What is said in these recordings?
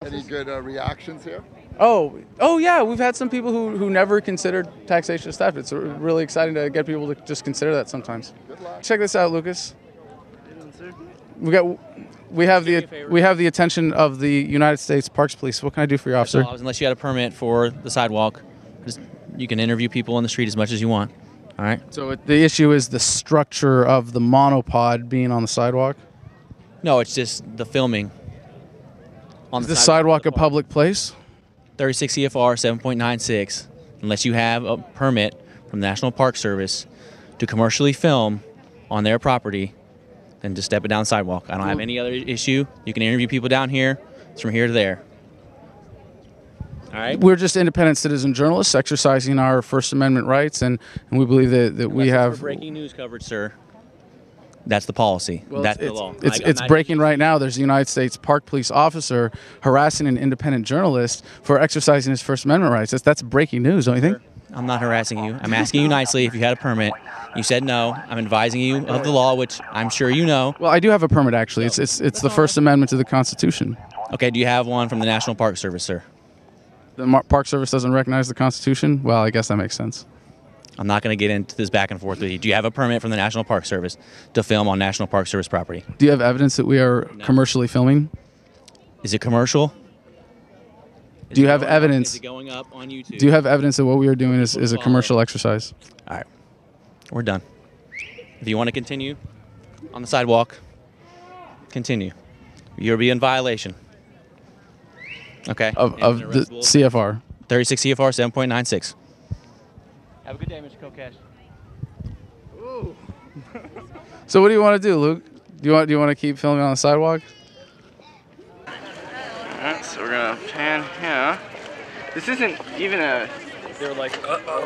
Any good reactions here? Oh yeah, we've had some people who never considered taxation of theft. It's really exciting to get people to just consider that sometimes. Good luck. Check this out, Lucas. We have the attention of the United States Parks Police. What can I do for you, officer? Unless you had a permit for the sidewalk, you can interview people on the street as much as you want. All right. So the issue is the structure of the monopod being on the sidewalk? No, it's just the filming. Is the sidewalk a public place? 36 CFR 7.96. Unless you have a permit from the National Park Service to commercially film on their property, then just step it down the sidewalk. I don't have any other issue. You can interview people down here. It's from here to there. All right. We're just independent citizen journalists exercising our First Amendment rights, and we believe that we have breaking news coverage, sir. That's the policy. Well, that's the law. It's breaking right now. There's a United States Park Police officer harassing an independent journalist for exercising his First Amendment rights. That's breaking news, don't you think? I'm not harassing you. I'm asking you nicely if you had a permit. You said no. I'm advising you of the law, which I'm sure you know. Well, I do have a permit, actually. It's the First Amendment to the Constitution. Okay, do you have one from the National Park Service, sir? The Park Service doesn't recognize the Constitution? Well, I guess that makes sense. I'm not going to get into this back and forth with you. Do you have a permit from the National Park Service to film on National Park Service property? Do you have evidence that we are commercially filming? Is it commercial? Do you have evidence? Is it going up on YouTube? Do you have evidence that what we are doing is a commercial exercise? All right. We're done. If you want to continue on the sidewalk, continue. You'll be in violation. Okay. Of the CFR. 36 CFR 7.96. Have a good day, Mr. Kokesh. So what do you want to do, Luke? Do you want to keep filming on the sidewalk? Alright, so we're gonna pan here. This isn't even a. They're like.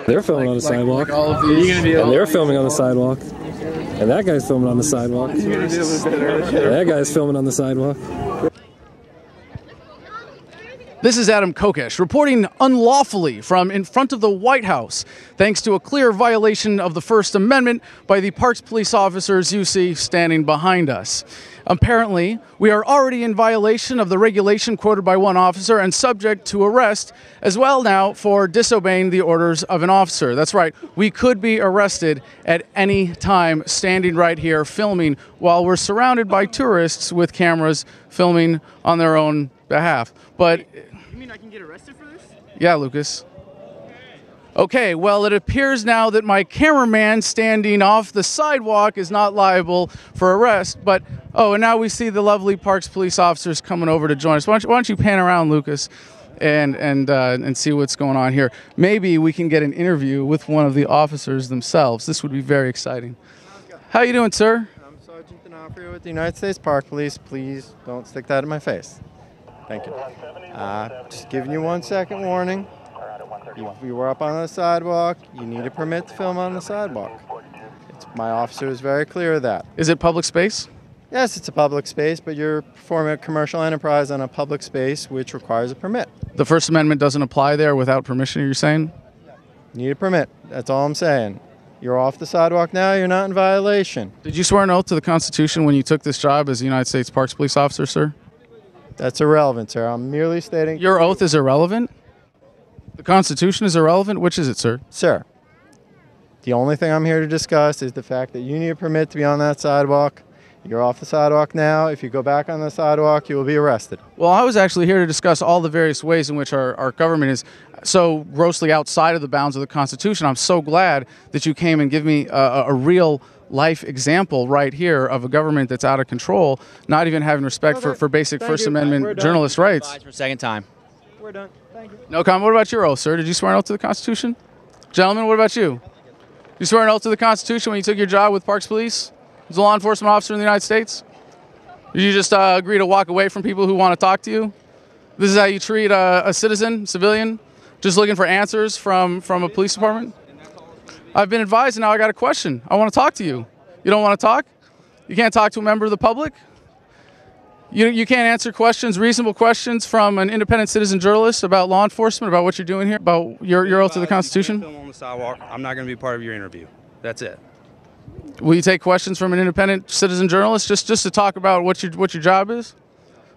They're filming on the sidewalk. All of these. And they're filming on the sidewalk. And that guy's filming on the sidewalk. And that guy's filming on the sidewalk. This is Adam Kokesh reporting unlawfully from in front of the White House, thanks to a clear violation of the First Amendment by the Parks Police officers you see standing behind us. Apparently, we are already in violation of the regulation quoted by one officer and subject to arrest as well now for disobeying the orders of an officer. That's right, we could be arrested at any time standing right here filming while we're surrounded by tourists with cameras filming on their own behalf. But You mean I can get arrested for this? yeah, Lucas. Okay, well, it appears now that my cameraman standing off the sidewalk is not liable for arrest. But, oh, and now we see the lovely Parks Police officers coming over to join us. Why don't you pan around, Lucas, and see what's going on here. Maybe we can get an interview with one of the officers themselves. This would be very exciting. How you doing, sir? I'm Sergeant D'Onofrio with the United States Park Police. Please don't stick that in my face. Thank you. Just giving you 1 second warning. If you were up on the sidewalk, you need a permit to film on the sidewalk. My officer is very clear of that. Is it public space? Yes, it's a public space, but you're performing a commercial enterprise on a public space, which requires a permit. The First Amendment doesn't apply there without permission, are you saying? You need a permit. That's all I'm saying. You're off the sidewalk now. You're not in violation. Did you swear an oath to the Constitution when you took this job as a United States Parks Police officer, sir? That's irrelevant, sir. I'm merely stating... Your oath is irrelevant? The Constitution is irrelevant? Which is it, sir? Sir, the only thing I'm here to discuss is the fact that you need a permit to be on that sidewalk. You're off the sidewalk now. If you go back on the sidewalk, you will be arrested. Well, I was actually here to discuss all the various ways in which our government is so grossly outside of the bounds of the Constitution. I'm so glad that you came and give me a real life example right here of a government that's out of control, not even having respect for basic First Amendment journalist rights. For a second time. We're done. Thank you. No comment. What about your oath, sir? Did you swear an oath to the Constitution? Gentlemen, what about you? Did you swear an oath to the Constitution when you took your job with Parks Police as a law enforcement officer in the United States? Did you just agree to walk away from people who want to talk to you? This is how you treat a citizen, civilian, just looking for answers from a police department? I've been advised, and now I got a question. I want to talk to you. You don't want to talk? You can't talk to a member of the public? You can't answer questions, reasonable questions from an independent citizen journalist about law enforcement, about what you're doing here, about your oath to the Constitution? Film on the sidewalk. I'm not going to be part of your interview. That's it. Will you take questions from an independent citizen journalist just to talk about what your job is?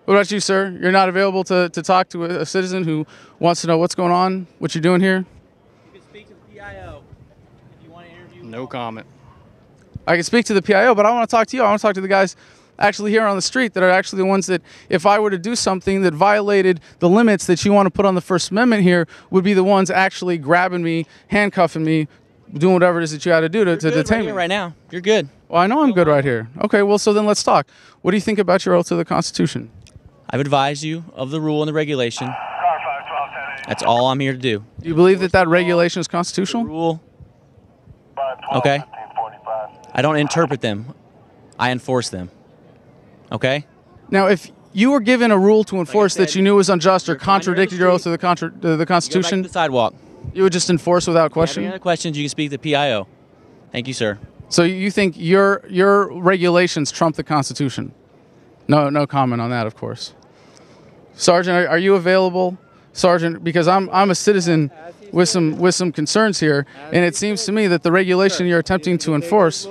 What about you, sir? You're not available to talk to a citizen who wants to know what's going on, what you're doing here? You can speak to the PIO if you want to interview. No comment. I can speak to the PIO, but I want to talk to you. I want to talk to the guys actually here on the street that are actually the ones that, if I were to do something that violated the limits that you want to put on the First Amendment here, would be the ones actually grabbing me, handcuffing me, doing whatever it is that you had to do to detain me. Right now, you're good. Well, I know I'm good right here. Okay, well, so then let's talk. What do you think about your oath to the Constitution? I've advised you of the rule and the regulation. That's all I'm here to do. Do you believe that that regulation is constitutional? Rule. Okay. I don't interpret them. I enforce them. Okay. Now, if you were given a rule to enforce said, that you knew was unjust or you're fine, you're in the contradicted your oath to street. the Go back Constitution, to the sidewalk. you would just enforce without If you have question? any other questions, you can speak to the PIO. Thank you, sir. So you think your regulations trump the Constitution? No comment on that, of course. Sergeant, are you available, Sergeant? Because I'm a citizen with some concerns here, and it seems to me that the regulation you're attempting to enforce.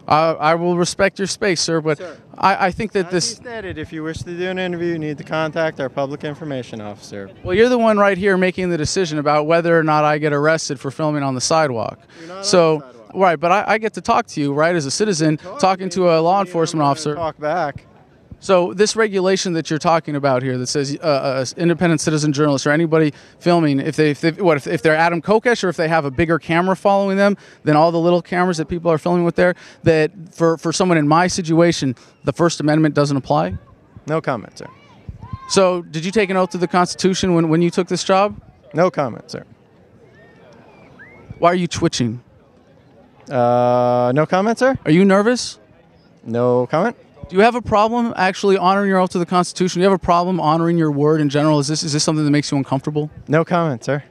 I will respect your space, sir, but I think that As this. you stated, if you wish to do an interview, you need to contact our public information officer. Well, you're the one right here making the decision about whether or not I get arrested for filming on the sidewalk. You're not on So, the sidewalk. right, but I get to talk to you, right, as a citizen, talking to a law enforcement officer. Talk back. So this regulation that you're talking about here that says independent citizen journalists or anybody filming, if they're Adam Kokesh or if they have a bigger camera following them than all the little cameras that people are filming with there, that for someone in my situation, the First Amendment doesn't apply? No comment, sir. So did you take an oath to the Constitution when you took this job? No comment, sir. Why are you twitching? No comment, sir. Are you nervous? No comment. Do you have a problem actually honoring your oath to the Constitution? Do you have a problem honoring your word in general? Is this something that makes you uncomfortable? No comment, sir.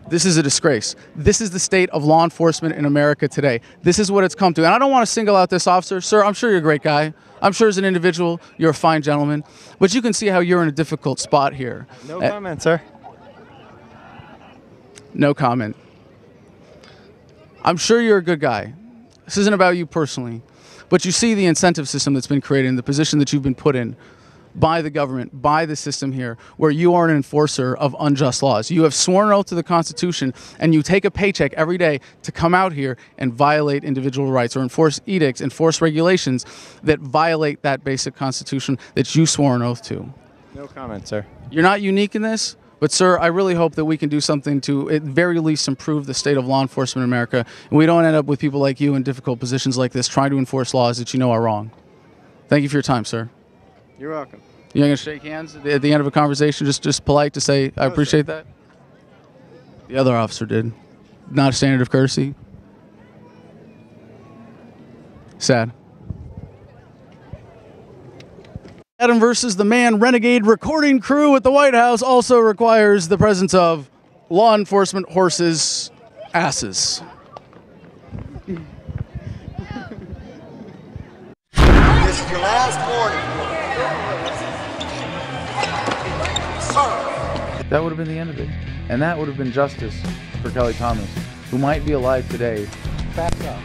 This is a disgrace. This is the state of law enforcement in America today. This is what it's come to. And I don't want to single out this officer. Sir, I'm sure you're a great guy. I'm sure as an individual, you're a fine gentleman. But you can see how you're in a difficult spot here. No comment, sir. No comment. I'm sure you're a good guy. This isn't about you personally. But you see the incentive system that's been created in the position that you've been put in by the government, by the system here, where you are an enforcer of unjust laws. You have sworn an oath to the Constitution, and you take a paycheck every day to come out here and violate individual rights or enforce edicts, enforce regulations that violate that basic Constitution that you swore an oath to. No comment, sir. You're not unique in this. But, sir, I really hope that we can do something to, at very least, improve the state of law enforcement in America. And we don't end up with people like you in difficult positions like this trying to enforce laws that you know are wrong. Thank you for your time, sir. You're welcome. You're going to shake hands at the end of a conversation, just polite to say, I appreciate that? The other officer did. Not a standard of courtesy. Sad. Adam versus the Man Renegade recording crew at the White House also requires the presence of law enforcement horses' asses. This is your last warning. That would have been the end of it. And that would have been justice for Kelly Thomas, who might be alive today. Facts up.